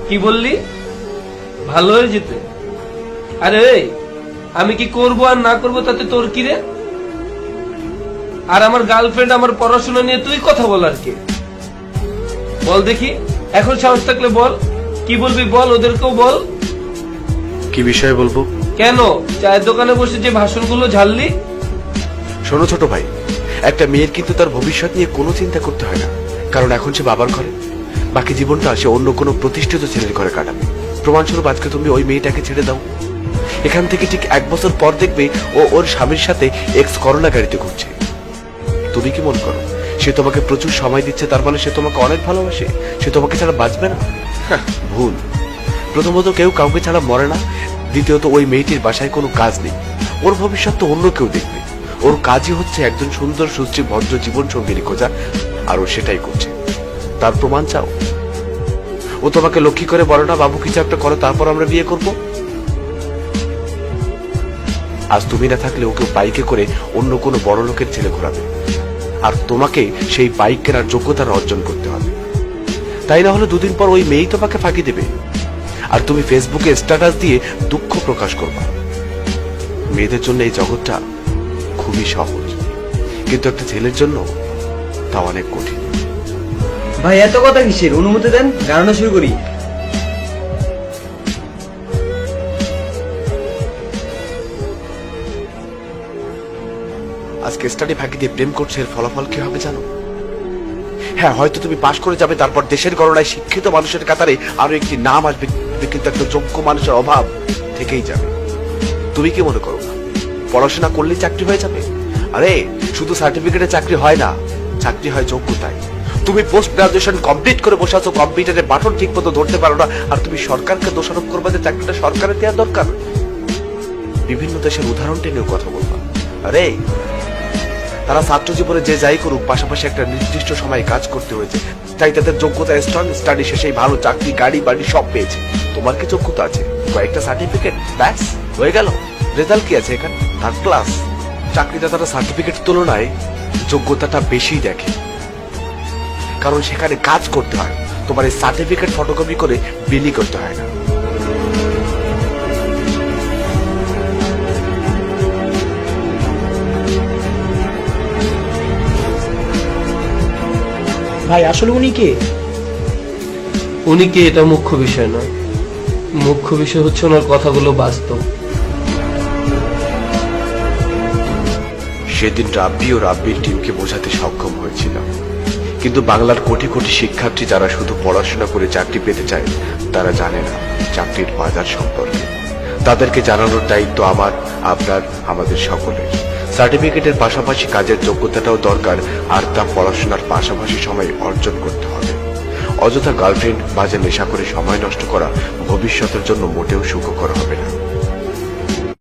কি বললি? ভালো হয়ে যেতে? আরে আমি কি করব আর না করব তাতে তোর কি রে? আর আমার গার্লফ্রেন্ড আমার পড়াশোনা নিয়ে তুই কথা বলার কে? বল দেখি, এখন সাহস থাকলে বল, কি বলবি বল, ওদেরকেও বল। কি বিষয়ে বলবো? কেন চায়ের দোকানে বসে যে ভাষণগুলো ঝাড়লি? শোনো ছোট ভাই, একটা মেয়ের কিন্তু তার ভবিষ্যৎ নিয়ে কোনো চিন্তা করতে হয় না, কারণ এখন সে বাবার ঘরে, বাকি জীবনটা সে অন্য কোনো প্রতিষ্ঠিত ছেলের ঘরে কাটাবে। প্রমাণস্বরূপ আজকে তুমি ওই মেয়েটাকে ছেড়ে দাও, এখান থেকে ঠিক 1 বছর পর দেখবে ও ওর স্বামীর সাথে এক্স করোনা গাড়িতে ঘুরছে। তুমি কি মনে করো সে তোমাকে প্রচুর সময় দিচ্ছে, তার মানে সে তোমাকে অনেক ভালোবাসে, সে তোমাকে ছাড়া বাঁচবে না? ভুল। প্রথমত কেউ কাউকে ছাড়া মরে না, দ্বিতীয়ত ওই মেয়েটির বাসায় কোনো কাজ নেই, ওর ভবিষ্যৎ তো অন্য কেউ দেখবে। ওর কাজই হচ্ছে একজন সুন্দর সুশ্রী ভদ্র জীবন সঙ্গিনী খোঁজা, আর ও সেটাই করছে। তার প্রমাণ চাও? ও তোমাকে লক্ষ্মী করে বলো না, বাবু কিছু একটা করো তারপর আমরা বিয়ে করব। আজ তুমি না থাকলে ওকে বাইকে করে অন্য কোনো বড় লোকের ছেলে ঘোরাবে, আর তোমাকে সেই বাইক কেনার যোগ্যতা অর্জন করতে হবে। তাই না হলে দুদিন পর ওই মেয়েই তোমাকে ফাঁকি দেবে, আর তুমি ফেসবুকে স্ট্যাটাস দিয়ে দুঃখ প্রকাশ করবা। মেয়েদের জন্য এই জগৎটা খুবই সহজ, কিন্তু একটা ছেলের জন্য তা অনেক কঠিন। ভাই এত কথা কিসের? অনুমতি দেন, গান শুরু করি। আজকে স্টাডি ফাঁকি দিয়ে প্রেম করছে, এর ফলাফল কি হবে জানো? হ্যাঁ, হয়তো তুমি পাশ করে যাবে, তারপর দেশের গণনায় শিক্ষিত মানুষের কাতারে আরো একটি নাম আসবে, কিন্তু একটা যোগ্য মানুষের অভাব থেকেই যাবে। তুমি কি মনে করো পড়াশোনা করলেই চাকরি হয়ে যাবে? আরে শুধু সার্টিফিকেটে চাকরি হয় না, চাকরি হয় যোগ্যতায়। তুমি পোস্ট গ্রাজুয়েশন কমপ্লিট করে বসে আছো, কম্পিউটারে বাটন ঠিক মতো ধরতে পারো না, আর তুমি সরকারকে দোষারোপ করবে যে চাকরিটা সরকারের দেওয়া দরকার। বিভিন্ন দেশের উদাহরণ টেনেও কথা বলবা। আরে তারা ছাত্র জীবনে যে যাই করুক, পাশাপাশি একটা নির্দিষ্ট সময় কাজ করতে হয়েছে, তাই তাদের যোগ্যতা স্ট্রং, স্টাডি শেষেই ভালো চাকরি, গাড়ি বাড়ি সব পেয়েছে। তোমার কি যোগ্যতা আছে? কয়েকটা সার্টিফিকেট, ব্যাস হয়ে গেল। রেজাল্ট কি আছে এখানে? 3rd class. চাকরিটা তারা সার্টিফিকেট তুলনায় যোগ্যতাটা বেশি দেখে, কারণ সেখানে কাজ করতে হয়, তোমার এই সার্টিফিকেট ফটোকপি করে বিলি করতে হয় না। ভাই আসলে উনি কে? উনি কি এটা মুখ্য বিষয় না, মুখ্য বিষয় হচ্ছে ওনার কথাগুলো বাস্তব। সেদিন রাব্বি ও রাব্বির টিমকে বোঝাতে সক্ষম হয়েছিলাম, কিন্তু বাংলার কোটি কোটি শিক্ষার্থী যারা শুধু পড়াশোনা করে চাকরি পেতে চায়, তারা জানে না চাকরির বাজার সম্পর্কে। তাদেরকে জানানোর দায়িত্ব আমার, আপনার, আমাদের সকলের। সার্টিফিকেটের পাশাপাশি কাজের যোগ্যতাটাও দরকার, আর তা পড়াশোনার পাশাপাশি সময় অর্জন করতে হবে। অযথা গার্লফ্রেন্ড বাজে নেশা করে সময় নষ্ট করা ভবিষ্যতের জন্য মোটেও সুখকর হবে না।